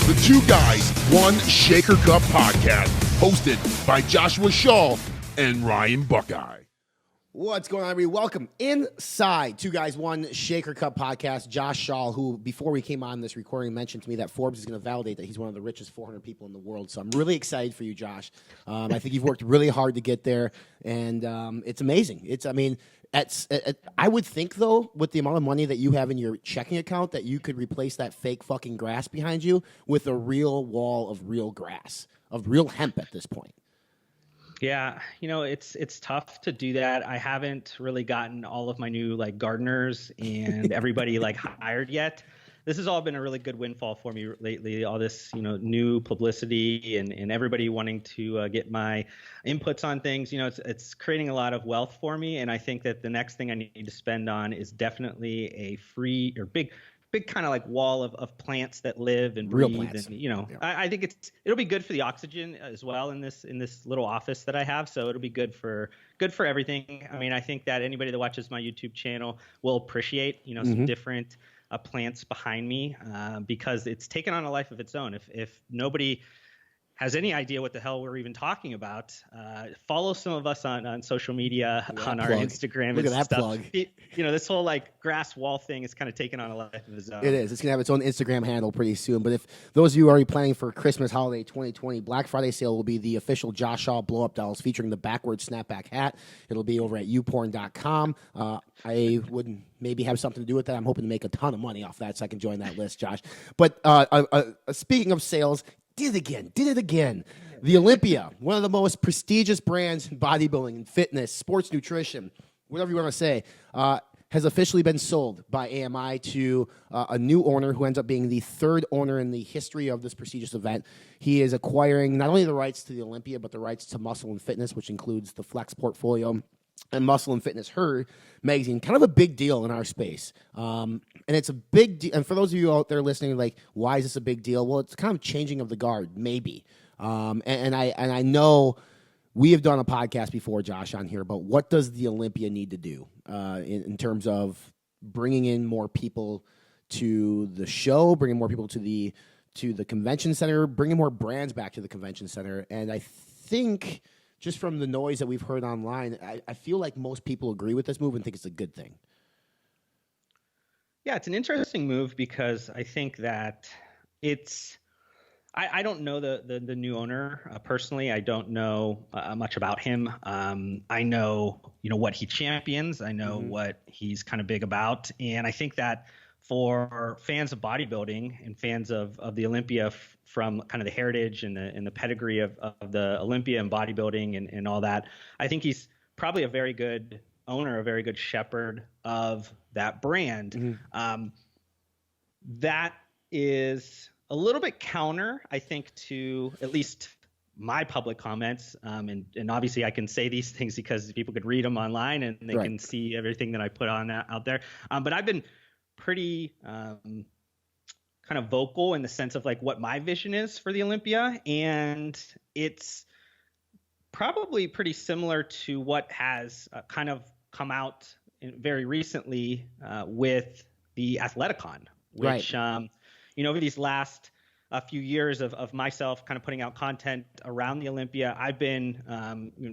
the Two Guys, One Shaker Cup podcast, hosted by Joshua Shaw and Ryan Buckeye. What's going on, everybody? Welcome inside Two Guys, One Shaker Cup podcast. Josh Shaw, who before we came on this recording mentioned to me that Forbes is going to validate that he's one of the richest 400 people in the world. So I'm really excited for you, Josh. I think you've worked really hard to get there, and it's amazing. I would think, though, with the amount of money that you have in your checking account, that you could replace that fake fucking grass behind you with a real wall of real grass, of real hemp at this point. Yeah, it's tough to do that. I haven't really gotten all of my new gardeners and everybody hired yet. This has all been a really good windfall for me lately. All this, new publicity and everybody wanting to get my inputs on things. It's creating a lot of wealth for me. And I think that the next thing I need to spend on is definitely a free or big kind of wall of plants that live and breathe. Real plants. And yeah. I think it'll be good for the oxygen as well in this little office that I have. So it'll be good for everything. I mean, I think that anybody that watches my YouTube channel will appreciate some different plants behind me because it's taken on a life of its own. If nobody has any idea what the hell we're even talking about, follow some of us on social media, on our Instagram. Look at that stuff. Plug. This whole grass wall thing is kind of taken on a life of its own. It is. It's going to have its own Instagram handle pretty soon. But if those of you are already planning for Christmas holiday 2020, Black Friday sale will be the official Josh Shaw blow up dolls featuring the backwards snapback hat. It'll be over at youporn.com. I would maybe have something to do with that. I'm hoping to make a ton of money off that so I can join that list, Josh. But speaking of sales, did it again. The Olympia, one of the most prestigious brands in bodybuilding and fitness, sports nutrition, whatever you want to say, has officially been sold by AMI to a new owner who ends up being the third owner in the history of this prestigious event. He is acquiring not only the rights to the Olympia, but the rights to Muscle and Fitness, which includes the Flex portfolio and Muscle and Fitness Her magazine. Kind of a big deal in our space. And it's a big deal. And for those of you out there listening, why is this a big deal? Well, it's kind of changing of the guard, maybe. And I know we have done a podcast before, Josh, on here, but what does the Olympia need to do in terms of bringing in more people to the show, bringing more people to the convention center, bringing more brands back to the convention center? And I think, just from the noise that we've heard online, I feel like most people agree with this move and think it's a good thing. Yeah, it's an interesting move because I think that I don't know the new owner personally. I don't know much about him. I know what he champions. I know what he's kind of big about, and I think that for fans of bodybuilding and fans of the Olympia, from kind of the heritage and the pedigree of the Olympia and bodybuilding and all that, I think he's probably a very good owner, a very good shepherd of that brand. That is a little bit counter, I think, to at least my public comments. And obviously I can say these things because people could read them online and they can see everything that I put on out there. But I've been pretty kind of vocal in the sense of what my vision is for the Olympia. And it's probably pretty similar to what has kind of come out very recently with the Athleticon, which, over these last few years of myself kind of putting out content around the Olympia, I've been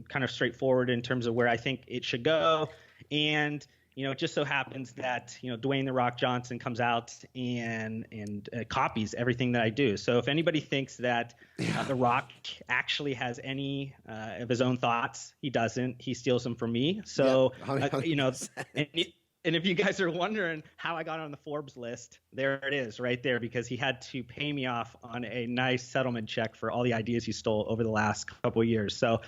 kind of straightforward in terms of where I think it should go. And it just so happens that, Dwayne The Rock Johnson comes out and copies everything that I do. So if anybody thinks that The Rock actually has any of his own thoughts, he doesn't. He steals them from me. So, and if you guys are wondering how I got on the Forbes list, there it is right there, because he had to pay me off on a nice settlement check for all the ideas he stole over the last couple of years. So,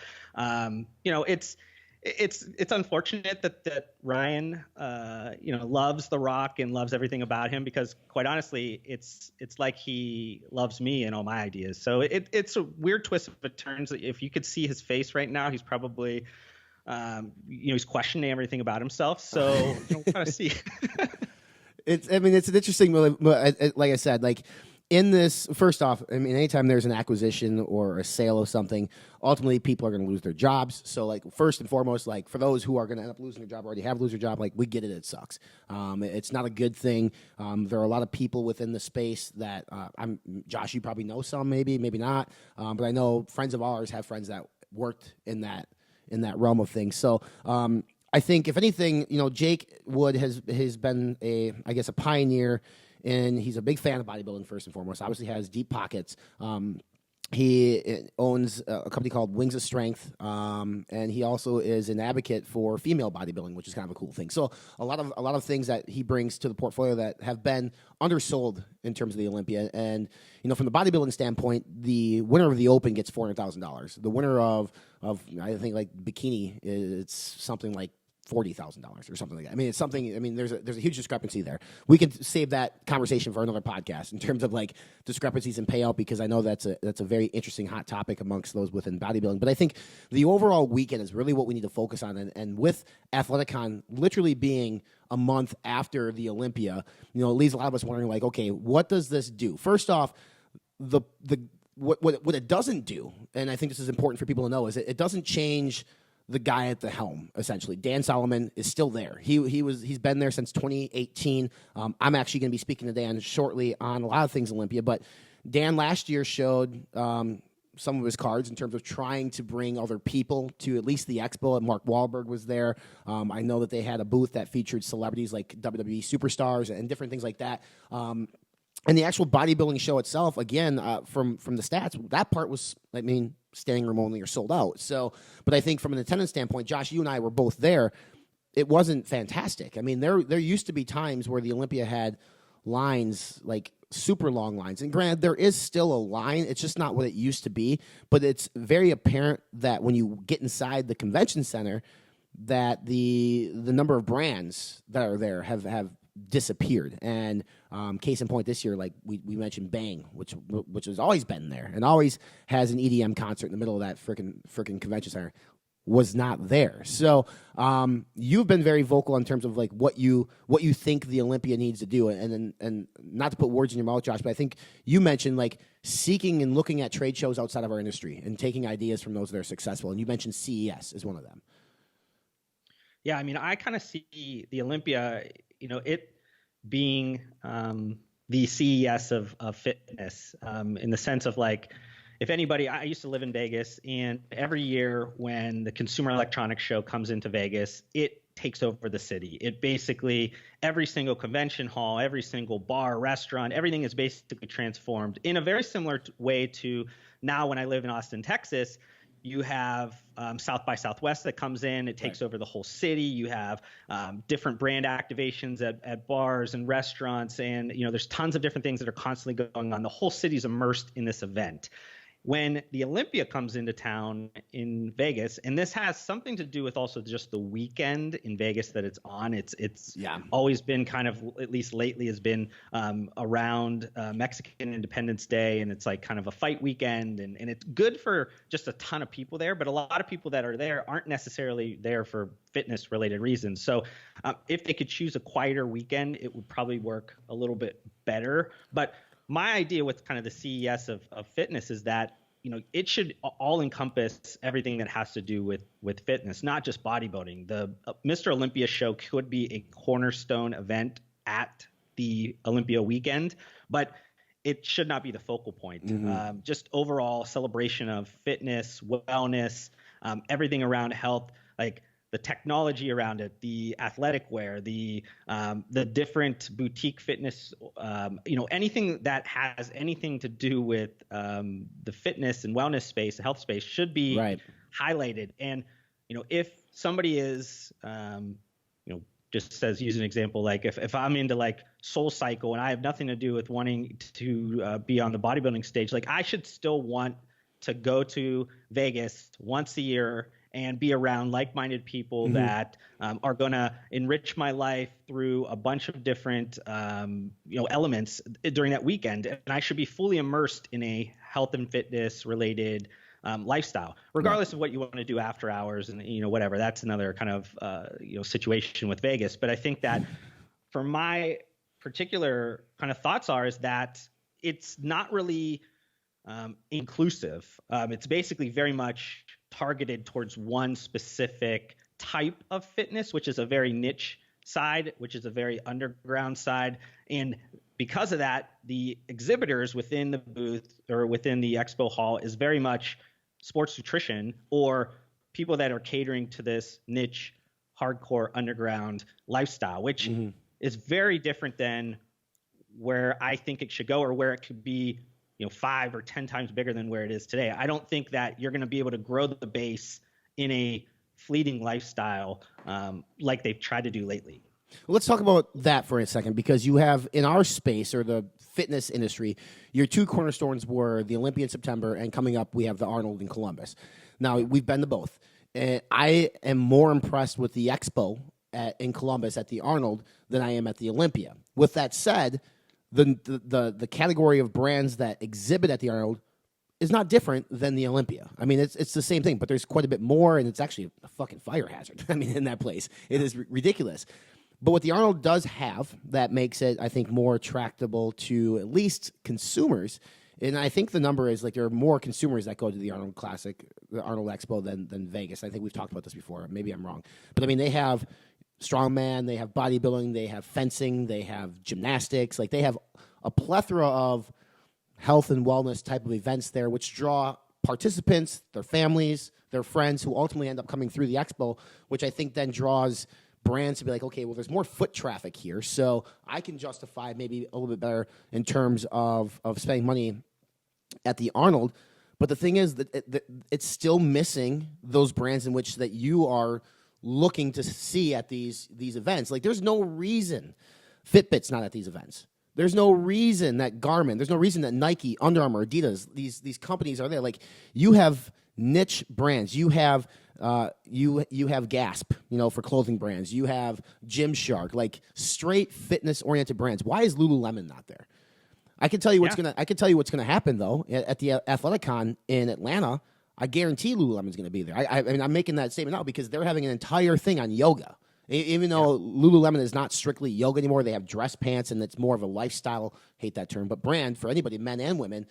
it's unfortunate that Ryan, loves The Rock and loves everything about him, because quite honestly, it's like he loves me and all my ideas. So it's a weird twist of turns. If you could see his face right now, he's probably, he's questioning everything about himself. So we'll kind of see. It's an interesting, like I said, in this, first off, I mean, anytime there's an acquisition or a sale of something, ultimately people are going to lose their jobs. So, like, first and foremost, like, for those who are going to end up losing their job, already have lose their job, like, we get it, it sucks. It's not a good thing. There are a lot of people within the space that, Josh, you probably know some, maybe not, but I know friends of ours have friends that worked in that realm of things. So, I think, if anything, Jake Wood has been a pioneer, and he's a big fan of bodybuilding first and foremost. Obviously has deep pockets. He owns a company called Wings of Strength, and he also is an advocate for female bodybuilding, which is kind of a cool thing. So a lot of things that he brings to the portfolio that have been undersold in terms of the Olympia. And from the bodybuilding standpoint, the winner of the Open gets $400,000. The winner of I think like bikini, it's something like $40,000 or something like that. I mean, it's something. I mean, there's a huge discrepancy there. We could save that conversation for another podcast in terms of like discrepancies in payout, because I know that's a very interesting hot topic amongst those within bodybuilding. But I think the overall weekend is really what we need to focus on. And with Athleticon literally being a month after the Olympia, it leaves a lot of us wondering, like, okay, what does this do? First off, what it doesn't do, and I think this is important for people to know, is it doesn't change the guy at the helm. Essentially, Dan Solomon is still there. He's been there since 2018. I'm actually going to be speaking to Dan shortly on a lot of things Olympia, but Dan last year showed some of his cards in terms of trying to bring other people to at least the expo. And Mark Wahlberg was there. I know that they had a booth that featured celebrities like WWE superstars and different things like that. And the actual bodybuilding show itself, again, from the stats, that part was, standing room only or sold out. So, but I think from an attendance standpoint, Josh, you and I were both there. It wasn't fantastic. I mean, there used to be times where the Olympia had lines, like super long lines. And granted, there is still a line. It's just not what it used to be. But it's very apparent that when you get inside the convention center, that the number of brands that are there have disappeared. And case in point, this year, like we mentioned Bang, which has always been there and always has an EDM concert in the middle of that frickin' convention center, was not there. So you've been very vocal in terms of like what you think the Olympia needs to do, and not to put words in your mouth, Josh, but I think you mentioned like seeking and looking at trade shows outside of our industry and taking ideas from those that are successful, and you mentioned CES as one of them. Yeah, I mean, I kind of see the Olympia, it being the CES of fitness, in the sense of like, if anybody, I used to live in Vegas, and every year when the Consumer Electronics Show comes into Vegas, it takes over the city. It basically, every single convention hall, every single bar, restaurant, everything is basically transformed in a very similar way to now when I live in Austin, Texas. You have South by Southwest that comes in. It takes over the whole city. You have different brand activations at bars and restaurants. And, there's tons of different things that are constantly going on. The whole city's immersed in this event. When the Olympia comes into town in Vegas, and this has something to do with also just the weekend in Vegas that it's on. It's always been kind of, at least lately, has been around Mexican Independence Day, and it's like kind of a fight weekend, and it's good for just a ton of people there. But a lot of people that are there aren't necessarily there for fitness related reasons. So if they could choose a quieter weekend, it would probably work a little bit better. But my idea with kind of the CES of fitness is that, it should all encompass everything that has to do with fitness, not just bodybuilding. The Mr. Olympia show could be a cornerstone event at the Olympia weekend, but it should not be the focal point. Mm-hmm. Just overall celebration of fitness, wellness, everything around health, like the technology around it, the athletic wear, the different boutique fitness, anything that has anything to do with the fitness and wellness space, the health space, should be highlighted. And if somebody is, just says, use an example, like if I'm into like Soul Cycle and I have nothing to do with wanting to be on the bodybuilding stage, like I should still want to go to Vegas once a year and be around like-minded people mm-hmm. that are going to enrich my life through a bunch of different, elements during that weekend. And I should be fully immersed in a health and fitness related lifestyle, regardless of what you want to do after hours and, whatever. That's another kind of, situation with Vegas. But I think that for my particular kind of thoughts is that it's not really inclusive. It's basically very much targeted towards one specific type of fitness, which is a very niche side, which is a very underground side. And because of that, the exhibitors within the booth or within the expo hall is very much sports nutrition or people that are catering to this niche, hardcore underground lifestyle, which is very different than where I think it should go or where it could be, 5 or 10 times bigger than where it is today. I don't think that you're going to be able to grow the base in a fleeting lifestyle like they've tried to do lately. Well, let's talk about that for a second, because you have in our space or the fitness industry, your two cornerstones were the Olympia in September, and coming up we have the Arnold in Columbus. Now, we've been to both. And I am more impressed with the expo in Columbus at the Arnold than I am at the Olympia. With that said, the category of brands that exhibit at the Arnold is not different than the Olympia. I mean, it's the same thing, but there's quite a bit more, and it's actually a fucking fire hazard. I mean, in that place. It is ridiculous. But what the Arnold does have that makes it, I think, more attractable to at least consumers, and I think the number is like there are more consumers that go to the Arnold Classic, the Arnold Expo than Vegas. I think we've talked about this before. Maybe I'm wrong. But, I mean, they have strongman, they have bodybuilding, they have fencing, they have gymnastics. Like, they have a plethora of health and wellness type of events there, which draw participants, their families, their friends, who ultimately end up coming through the expo, which I think then draws brands to be like, okay, well, there's more foot traffic here, so I can justify maybe a little bit better in terms of spending money at the Arnold. But the thing is that it's still missing those brands in which that you are looking to see at these events. Like, there's no reason Fitbit's not at these events. There's no reason that Garmin, there's no reason that Nike, Under Armour, Adidas, these companies are there. Like, you have niche brands. You have you have Gasp, for clothing brands. You have Gymshark, like straight fitness oriented brands. Why is Lululemon not there? I can tell you what's gonna happen though at the Athleticon in Atlanta. I guarantee Lululemon's gonna be there. I mean, I'm making that statement now because they're having an entire thing on yoga. Even though Lululemon is not strictly yoga anymore, they have dress pants, and it's more of a lifestyle, hate that term, but brand for anybody, men and women.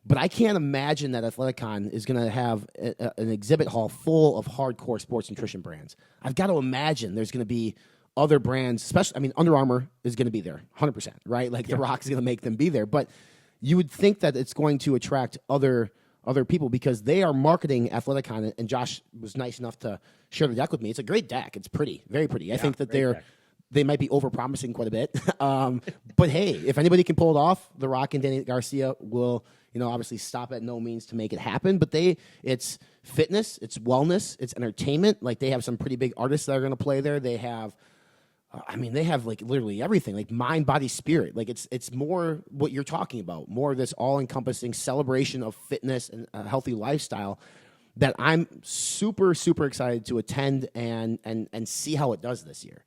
But I can't imagine that Athleticon is going to have an exhibit hall full of hardcore sports nutrition brands. I've got to imagine there's going to be other brands, especially, I mean, Under Armour is going to be there, 100%, right? Like, The Rock is going to make them be there. But you would think that it's going to attract other people because they are marketing Athleticon, and Josh was nice enough to share the deck with me. It's a great deck. It's pretty, very pretty. I think that they might be over-promising quite a bit. But, hey, if anybody can pull it off, The Rock and Danny Garcia will, obviously stop at no means to make it happen. But it's fitness, it's wellness, it's entertainment. Like, they have some pretty big artists that are going to play there. They have, they have, like, literally everything, like mind, body, spirit. Like, it's more what you're talking about, more of this all-encompassing celebration of fitness and a healthy lifestyle that I'm super, super excited to attend and see how it does this year.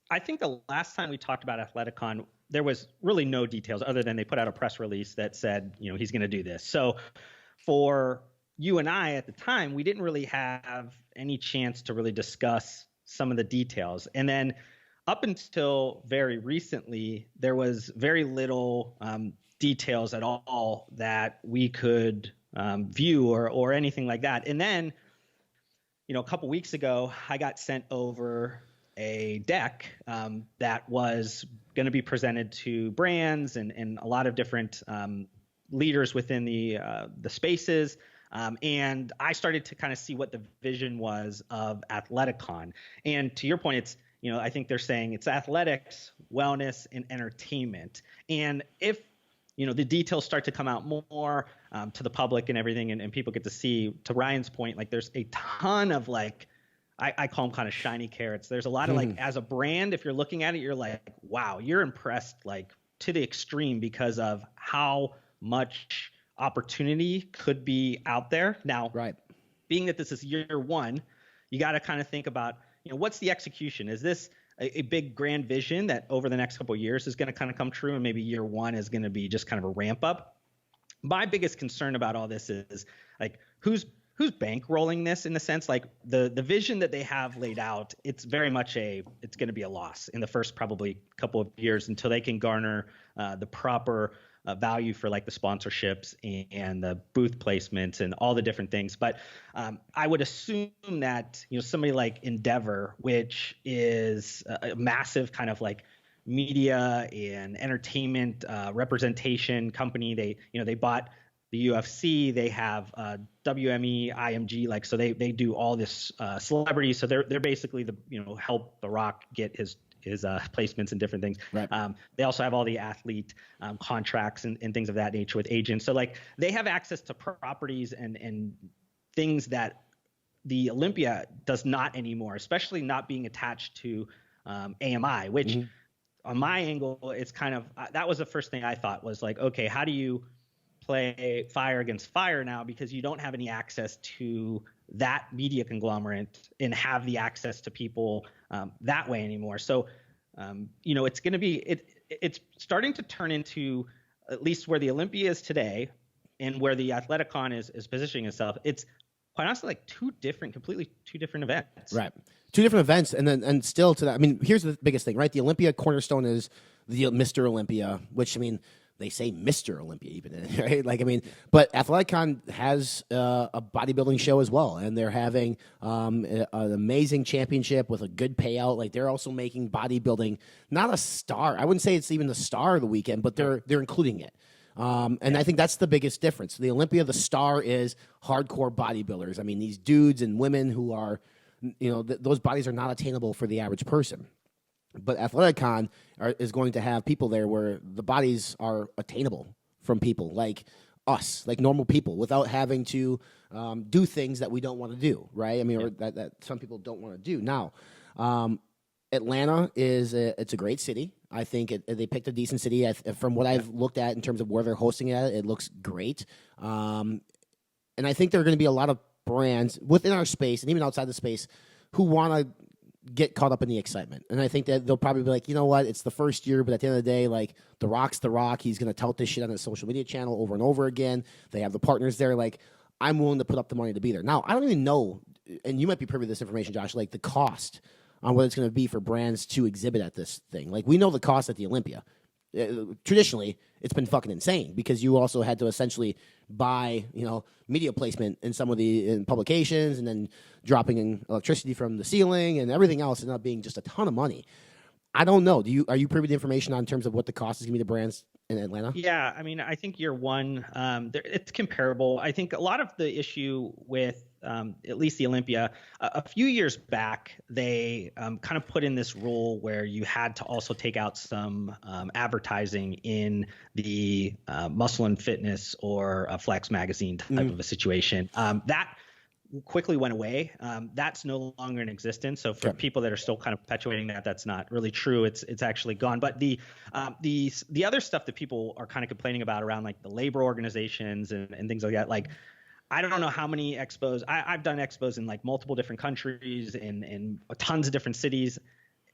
I think the last time we talked about Athleticon, there was really no details other than they put out a press release that said, he's going to do this. So for you and I at the time, we didn't really have any chance to really discuss some of the details. And then up until very recently, there was very little details at all that we could view or anything like that. And then, a couple weeks ago, I got sent over a deck that was going to be presented to brands and a lot of different leaders within the spaces. And I started to kind of see what the vision was of Athleticon. And to your point, it's, I think they're saying it's athletics, wellness, and entertainment. And if, the details start to come out more to the public and everything, and people get to see, to Ryan's point, like there's a ton of I call them kind of shiny carrots. There's a lot of as a brand, if you're looking at it, you're like, wow, you're impressed to the extreme because of how much opportunity could be out there. Now, being that this is year one, you got to kind of think about, what's the execution? Is this a big grand vision that over the next couple of years is going to kind of come true, and maybe year one is going to be just kind of a ramp up? My biggest concern about all this is who's bankrolling this, in the sense the vision that they have laid out. It's very much it's going to be a loss in the first probably couple of years until they can garner the proper value for like the sponsorships and the booth placements and all the different things. But I would assume that, somebody like Endeavor, which is a massive kind of like media and entertainment representation company. They bought the UFC. They have WME, IMG, so they do all this celebrities. So they're basically help The Rock get his placements and different things. Right. They also have all the athlete contracts and things of that nature with agents. So they have access to properties and things that the Olympia does not anymore, especially not being attached to AMI, which on my angle, it's kind of that was the first thing I thought was like, okay, how do you play fire against fire now, because you don't have any access to that media conglomerate and have the access to people that way anymore. So, it's going to be it's starting to turn into, at least where the Olympia is today and where the Athleticon is positioning itself. It's quite honestly like completely two different events. Right. Two different events. And still to that, I mean, here's the biggest thing, right? The Olympia cornerstone is the Mr. Olympia, which, I mean, they say Mr. Olympia even, right? But Athleticon has a bodybuilding show as well, and they're having an amazing championship with a good payout. Like, they're also making bodybuilding not a star. I wouldn't say it's even the star of the weekend, but they're including it. And I think that's the biggest difference. The Olympia, the star is hardcore bodybuilders. I mean, these dudes and women who are, those bodies are not attainable for the average person. But Athleticon is going to have people there where the bodies are attainable from people like us, like normal people, without having to do things that we don't want to do, right? I mean, or that some people don't want to do. Now, Atlanta it's a great city. I think they picked a decent city. From what I've looked at in terms of where they're hosting it, it looks great. And I think there are going to be a lot of brands within our space and even outside the space who want to get caught up in the excitement. And I think that they'll probably be like, you know what, it's the first year, but at the end of the day, like, The Rock's The Rock. He's going to tout this shit on his social media channel over and over again. They have the partners there. Like, I'm willing to put up the money to be there. Now, I don't even know, and you might be privy to this information, Josh, like the cost on what it's going to be for brands to exhibit at this thing. Like, we know the cost at the Olympia. Traditionally, it's been fucking insane because you also had to essentially buy, media placement in some of the publications and then dropping in electricity from the ceiling and everything else ended up being just a ton of money. I don't know. Are you privy to information on terms of what the cost is going to be to brands in Atlanta? Yeah, I mean, I think year one, it's comparable. I think a lot of the issue with at least the Olympia, a few years back, they kind of put in this rule where you had to also take out some advertising in the Muscle and Fitness or a Flex magazine type of a situation. That quickly went away. That's no longer in existence. So for people that are still kind of perpetuating that, that's not really true. It's actually gone. But the other stuff that people are kind of complaining about around like the labor organizations and things like that, like, I don't know how many expos. I've done expos in like multiple different countries and tons of different cities.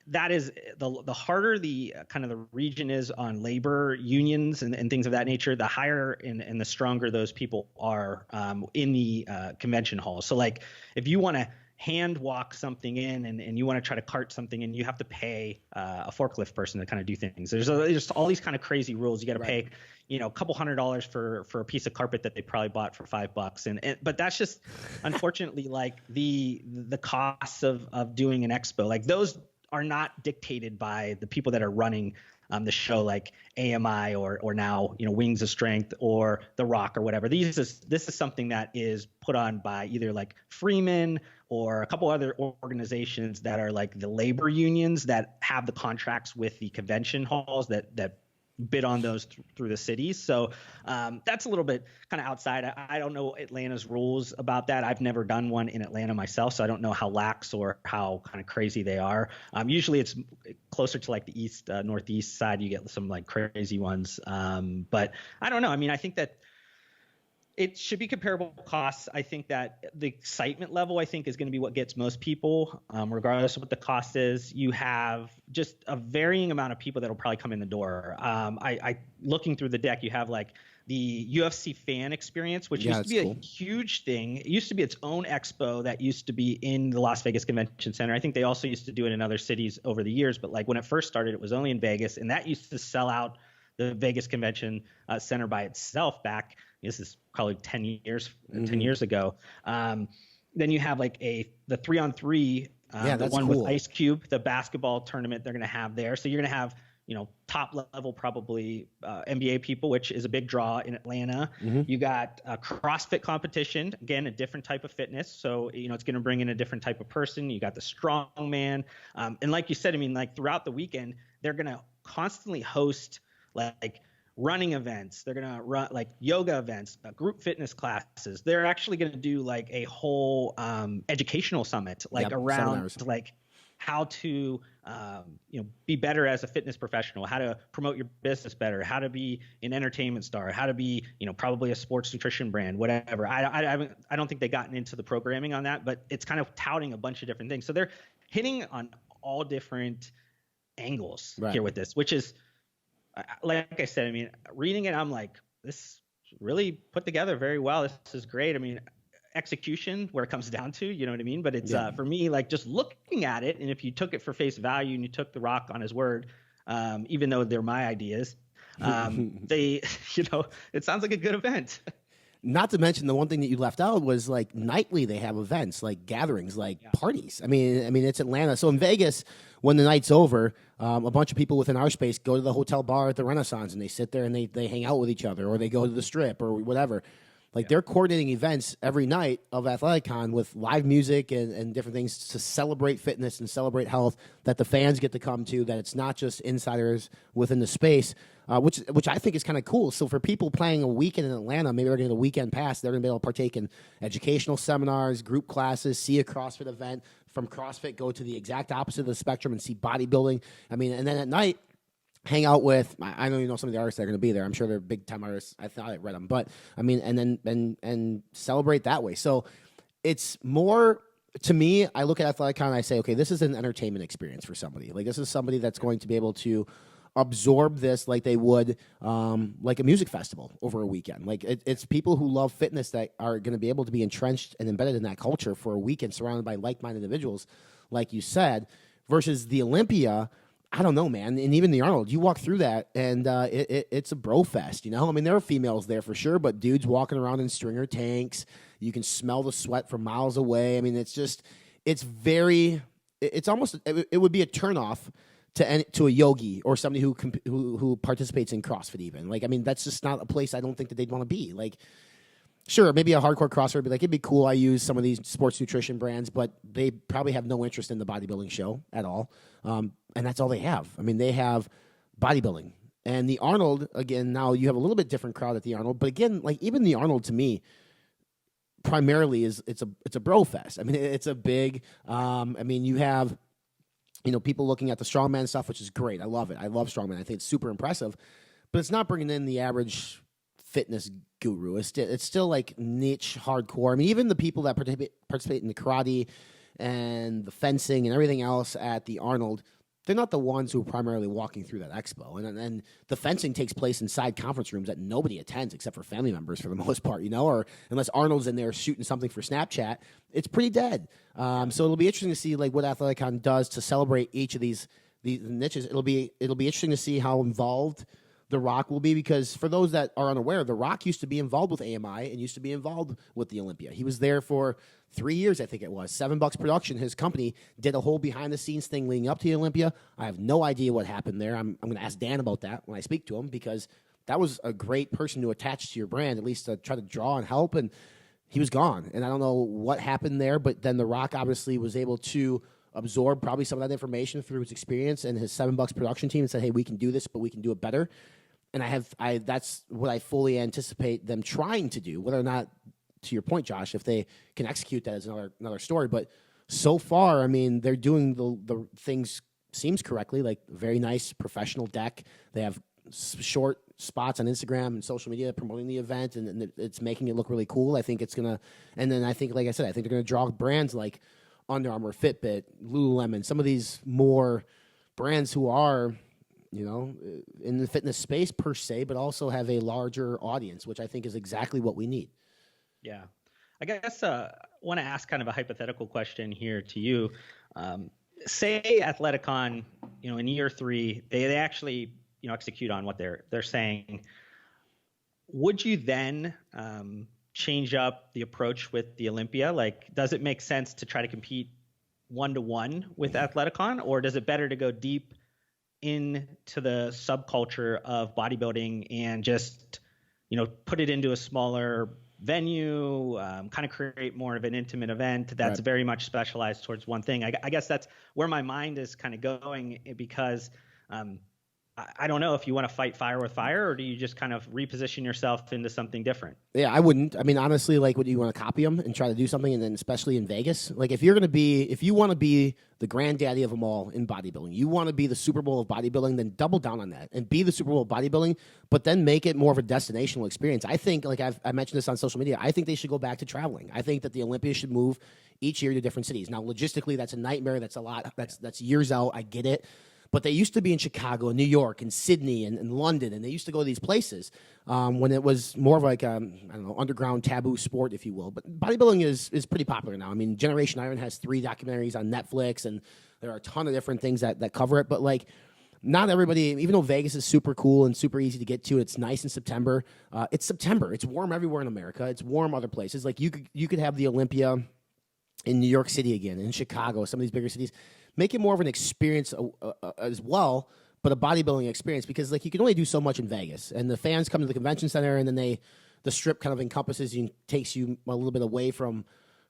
That is the harder the kind of the region is on labor unions and things of that nature, the higher and the stronger those people are in the convention hall. So like if you want to hand walk something in and you want to try to cart something in, you have to pay a forklift person to kind of do things. There's all these kind of crazy rules. You got to pay, a couple $100 for a piece of carpet that they probably bought for $5. But that's just unfortunately like the costs of doing an expo. Like those are not dictated by the people that are running the show, like AMI or now Wings of Strength or The Rock or whatever. This is something that is put on by either like Freeman or a couple other organizations that are like the labor unions that have the contracts with the convention halls that bid on those through the cities. So that's a little bit kind of outside. I don't know Atlanta's rules about that. I've never done one in Atlanta myself, so I don't know how lax or how kind of crazy they are. Usually it's closer to like the east, northeast side. You get some like crazy ones. But I don't know. I mean, I think that it should be comparable costs. I think that the excitement level, I think, is going to be what gets most people, regardless of what the cost is. You have just a varying amount of people that will probably come in the door. I looking through the deck, you have like the UFC fan experience, which used to be a huge thing. It used to be its own expo that used to be in the Las Vegas Convention Center. I think they also used to do it in other cities over the years, but like when it first started, it was only in Vegas, and that used to sell out the Vegas Convention Center by itself back. This is probably 10 years ago. Then you have like the 3-on-3, the one cool. with Ice Cube, the basketball tournament they're going to have there. So you're going to have, top level, probably NBA people, which is a big draw in Atlanta. You got a CrossFit competition, again, a different type of fitness. So, it's going to bring in a different type of person. You got the strongman. And like you said, I mean, like throughout the weekend, they're going to constantly host like running events. They're going to run like yoga events, group fitness classes. They're actually going to do like a whole educational summit, like around seminars. Like how to, be better as a fitness professional, how to promote your business better, how to be an entertainment star, how to be, probably a sports nutrition brand, whatever. I don't think they've gotten into the programming on that, but it's kind of touting a bunch of different things. So they're hitting on all different angles here with this, which is, like I said, I mean, reading it, I'm like, this really put together very well. This is great. I mean, execution where it comes down to, you know what I mean? But it's for me, like just looking at it, and if you took it for face value and you took The Rock on his word, even though they're my ideas, they, it sounds like a good event. Not to mention the one thing that you left out was like nightly they have events, like gatherings, like parties. I mean, it's Atlanta. So in Vegas, when the night's over, a bunch of people within our space go to the hotel bar at the Renaissance and they sit there and they hang out with each other, or they go to the Strip or whatever. Like they're coordinating events every night of Athleticon with live music and different things to celebrate fitness and celebrate health that the fans get to come to, that it's not just insiders within the space, which I think is kind of cool. So for people planning a weekend in Atlanta, maybe they're going to get a weekend pass, they're going to be able to partake in educational seminars, group classes, see a CrossFit event. From CrossFit, go to the exact opposite of the spectrum and see bodybuilding. I mean, and then at night, hang out with, I know you know some of the artists that are going to be there. I'm sure they're big time artists. I thought I read them, but I mean, and celebrate that way. So it's more, to me, I look at Athleticon and I say, okay, this is an entertainment experience for somebody. Like this is somebody that's going to be able to absorb this like they would like a music festival over a weekend. Like it's people who love fitness that are going to be able to be entrenched and embedded in that culture for a weekend, surrounded by like-minded individuals, like you said, versus the Olympia. I don't know, man. And even the Arnold, you walk through that, and it's a bro fest, I mean, there are females there for sure, but dudes walking around in stringer tanks. You can smell the sweat from miles away. I mean, it's almost, it would be a turnoff to a yogi or somebody who participates in CrossFit even. Like, I mean, that's just not a place I don't think that they'd want to be. Like, sure, maybe a hardcore CrossFitter would be like, it'd be cool, I use some of these sports nutrition brands, but they probably have no interest in the bodybuilding show at all. And that's all they have. I mean, they have bodybuilding. And the Arnold, again, now you have a little bit different crowd at the Arnold, but again, like even the Arnold to me, primarily it's a bro fest. I mean, it's a big, I mean, you have, people looking at the strongman stuff, which is great. I love it. I love strongman. I think it's super impressive, but it's not bringing in the average fitness guru. It's still like niche hardcore. I mean, even the people that participate in the karate and the fencing and everything else at the Arnold, they're not the ones who are primarily walking through that expo. And the fencing takes place inside conference rooms that nobody attends except for family members for the most part, or unless Arnold's in there shooting something for Snapchat, it's pretty dead. So it'll be interesting to see like what Athleticon does to celebrate each of these niches. It'll be interesting to see how involved The Rock will be, because for those that are unaware, The Rock used to be involved with AMI and used to be involved with the Olympia. He was there for 3 years, I think it was. $7 Production, his company, did a whole behind-the-scenes thing leading up to the Olympia. I have no idea what happened there. I'm going to ask Dan about that when I speak to him, because that was a great person to attach to your brand, at least to try to draw and help, and he was gone. And I don't know what happened there, but then The Rock obviously was able to absorb probably some of that information through his experience and his $7 Production team and said, hey, we can do this, but we can do it better. And that's what I fully anticipate them trying to do. Whether or not, to your point, Josh, if they can execute that is another story. But so far, I mean, they're doing the things seems correctly, like very nice professional deck. They have short spots on Instagram and social media promoting the event, and it's making it look really cool. I think it's going to, and then I think, like I said, I think they're going to draw brands like Under Armour, Fitbit, Lululemon, some of these more brands who are, in the fitness space per se, but also have a larger audience, which I think is exactly what we need. Yeah. I guess I want to ask kind of a hypothetical question here to you. Say Athleticon, in year 3, they actually, execute on what they're saying, would you then change up the approach with the Olympia? Like, does it make sense to try to compete 1-to-1 with Athleticon, or does it better to go deep into the subculture of bodybuilding and just, put it into a smaller venue, kind of create more of an intimate event that's very much specialized towards one thing? I guess that's where my mind is kind of going, because I don't know if you want to fight fire with fire, or do you just kind of reposition yourself into something different? Yeah, I wouldn't. I mean, honestly, like, would you want to copy them and try to do something? And then especially in Vegas, like, if you want to be the granddaddy of them all in bodybuilding, you want to be the Super Bowl of bodybuilding, then double down on that and be the Super Bowl of bodybuilding, but then make it more of a destinational experience. I think, like I mentioned this on social media, I think they should go back to traveling. I think that the Olympia should move each year to different cities. Now, logistically, that's a nightmare. That's a lot. That's years out. I get it. But they used to be in Chicago and New York and Sydney and London, and they used to go to these places when it was more of like underground taboo sport, if you will. But bodybuilding is pretty popular now. I mean, Generation Iron has 3 documentaries on Netflix, and there are a ton of different things that cover it. But like, not everybody, even though Vegas is super cool and super easy to get to, it's nice in September. It's September. It's warm everywhere in America. It's warm other places. Like, you could have the Olympia in New York City again, in Chicago, some of these bigger cities. Make it more of an experience as well, but a bodybuilding experience, because like, you can only do so much in Vegas, and the fans come to the convention center, and then the strip kind of encompasses you and takes you a little bit away from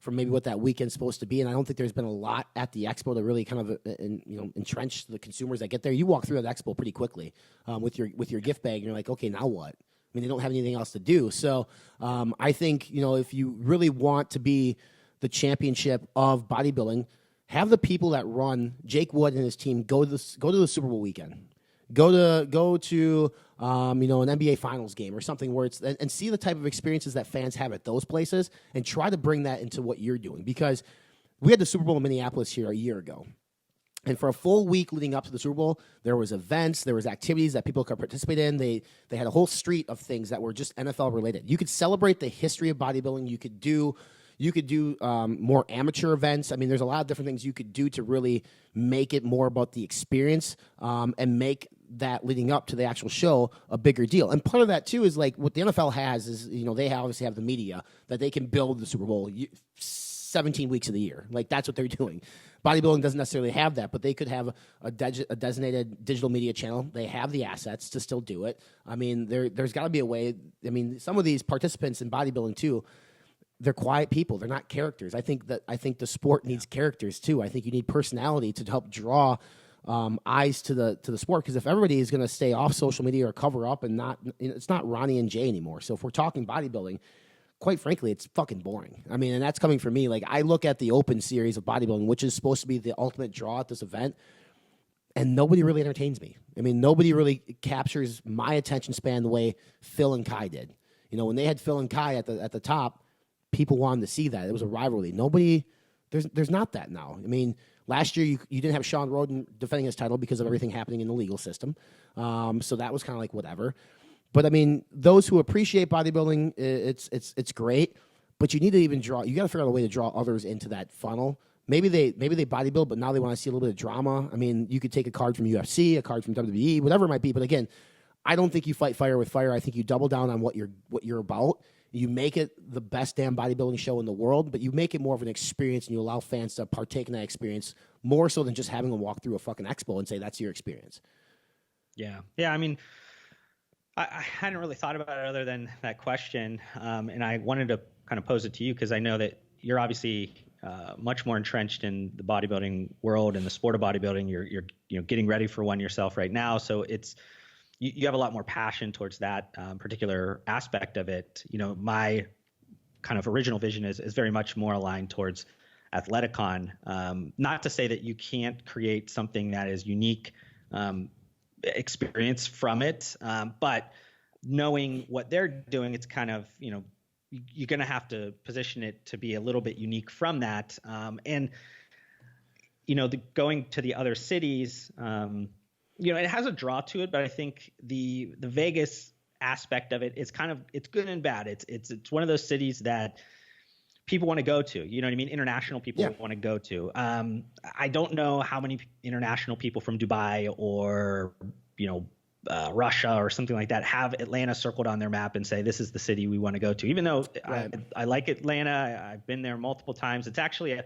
maybe what that weekend's supposed to be. And I don't think there's been a lot at the expo to really kind of entrench the consumers that get there. You walk through that expo pretty quickly with your gift bag, and you're like, okay, now what? I mean, they don't have anything else to do. So I think, if you really want to be the championship of bodybuilding, have the people that run Jake Wood and his team go to the Super Bowl weekend. Go to an NBA Finals game or something where it's and see the type of experiences that fans have at those places, and try to bring that into what you're doing. Because we had the Super Bowl in Minneapolis here a year ago, and for a full week leading up to the Super Bowl, there was events, there was activities that people could participate in. They had a whole street of things that were just NFL related. You could celebrate the history of bodybuilding. You could do more amateur events. I mean, there's a lot of different things you could do to really make it more about the experience and make that leading up to the actual show a bigger deal. And part of that, too, is like what the NFL has is, they obviously have the media that they can build the Super Bowl 17 weeks of the year. Like, that's what they're doing. Bodybuilding doesn't necessarily have that, but they could have a designated digital media channel. They have the assets to still do it. I mean, there's got to be a way. I mean, some of these participants in bodybuilding, too, they're quiet people. They're not characters. I think the sport needs characters too. I think you need personality to help draw eyes to the sport. Because if everybody is going to stay off social media or cover up and not, it's not Ronnie and Jay anymore. So if we're talking bodybuilding, quite frankly, it's fucking boring. I mean, and that's coming from me. Like, I look at the Open series of bodybuilding, which is supposed to be the ultimate draw at this event, and nobody really entertains me. I mean, nobody really captures my attention span the way Phil and Kai did. When they had Phil and Kai at the top, people wanted to see that. It was a rivalry. There's not that now. I mean, last year you didn't have Sean Roden defending his title because of everything happening in the legal system. So that was kind of like whatever. But I mean, those who appreciate bodybuilding, it's great. But you need to even draw. You got to figure out a way to draw others into that funnel. Maybe they bodybuild, but now they want to see a little bit of drama. I mean, you could take a card from UFC, a card from WWE, whatever it might be. But again, I don't think you fight fire with fire. I think you double down on what you're about. You make it the best damn bodybuilding show in the world, but you make it more of an experience, and you allow fans to partake in that experience more so than just having them walk through a fucking expo and say that's your experience. Yeah. I mean, I hadn't really thought about it other than that question, and I wanted to kind of pose it to you because I know that you're obviously much more entrenched in the bodybuilding world and the sport of bodybuilding. You're getting ready for one yourself right now, so it's. You have a lot more passion towards that particular aspect of it. My kind of original vision is very much more aligned towards Athleticon. Not to say that you can't create something that is unique experience from it, but knowing what they're doing, it's kind of, you're going to have to position it to be a little bit unique from that. And going to the other cities, it has a draw to it, but I think the Vegas aspect of it is it's good and bad. It's one of those cities that people want to go to. You know what I mean? International people want to go to. I don't know how many international people from Dubai or Russia or something like that have Atlanta circled on their map and say, this is the city we want to go to. Even though I like Atlanta, I've been there multiple times. It's actually a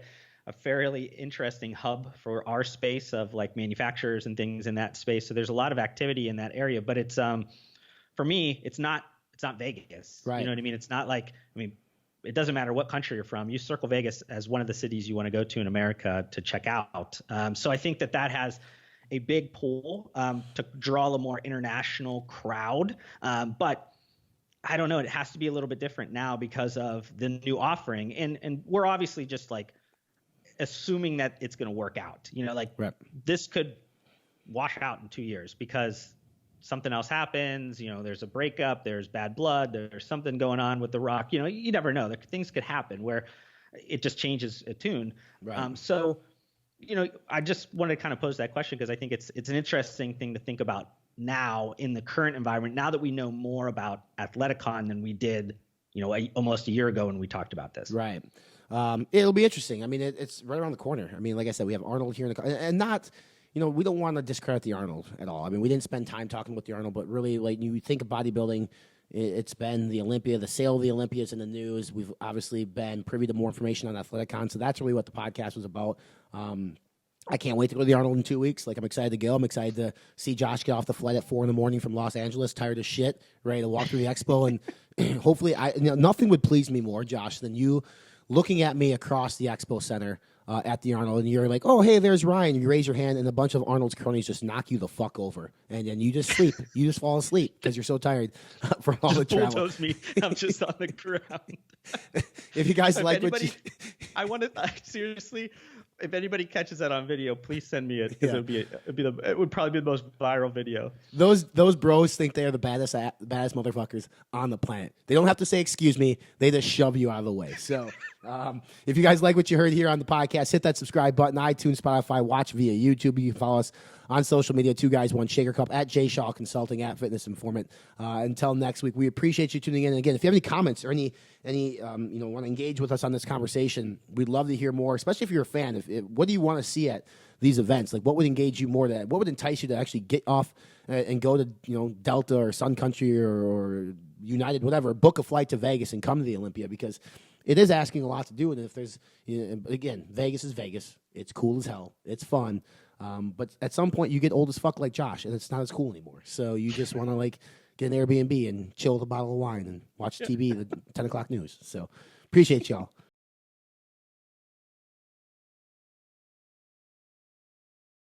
fairly interesting hub for our space of like manufacturers and things in that space. So there's a lot of activity in that area, but it's, for me, it's not Vegas. Right. You know what I mean? It's not like, it doesn't matter what country you're from. You circle Vegas as one of the cities you want to go to in America to check out. So I think that has a big pull to draw a more international crowd. But I don't know. It has to be a little bit different now because of the new offering. And we're obviously just like assuming that it's going to work out. This could wash out in 2 years because something else happens. There's a breakup, there's bad blood, there's something going on with The Rock. You never know. Things could happen where it just changes a tune. Right. So I just wanted to kind of pose that question because I think it's an interesting thing to think about now in the current environment, now that we know more about Athleticon than we did, almost a year ago when we talked about this. Right. It'll be interesting. It's right around the corner. Like I said, we have Arnold here and not, we don't want to discredit the Arnold at all. We didn't spend time talking about the Arnold, but really, like, you think of bodybuilding, it's been the Olympia, the sale of the Olympia is in the news. We've obviously been privy to more information on Athleticon, so that's really what the podcast was about. I can't wait to go to the Arnold in 2 weeks. I'm excited to go. I'm excited to see Josh get off the flight at 4 a.m. from Los Angeles, tired as shit, ready to walk through the expo. And hopefully, nothing would please me more, Josh, than you looking at me across the expo center at the Arnold, and you're like, oh, hey, there's Ryan. You raise your hand, and a bunch of Arnold's cronies just knock you the fuck over. And then you just sleep. You just fall asleep because you're so tired from all the travel. Bulldoze me. I'm just on the ground. If you guys like anybody, what you... I want to, seriously, if anybody catches that on video, please send me it because it would probably be the most viral video. Those bros think they are the baddest motherfuckers on the planet. They don't have to say excuse me. They just shove you out of the way. So if you guys like what you heard here on the podcast, hit that subscribe button, iTunes, Spotify, watch via YouTube. You can follow us on social media, 2 Guys 1 Shaker Cup, at J Shaw Consulting, at Fitness Informant. Until next week, we appreciate you tuning in. And again, if you have any comments or any want to engage with us on this conversation, we'd love to hear more, especially if you're a fan. What do you want to see at these events? Like, what would engage you more? What would entice you to actually get off and go to Delta or Sun Country or United, whatever, book a flight to Vegas and come to the Olympia, because it is asking a lot to do. And if there's, again, Vegas is Vegas. It's cool as hell. It's fun. But at some point you get old as fuck like Josh, and it's not as cool anymore. So you just want to get an Airbnb and chill with a bottle of wine and watch TV, the 10 o'clock news. So appreciate y'all.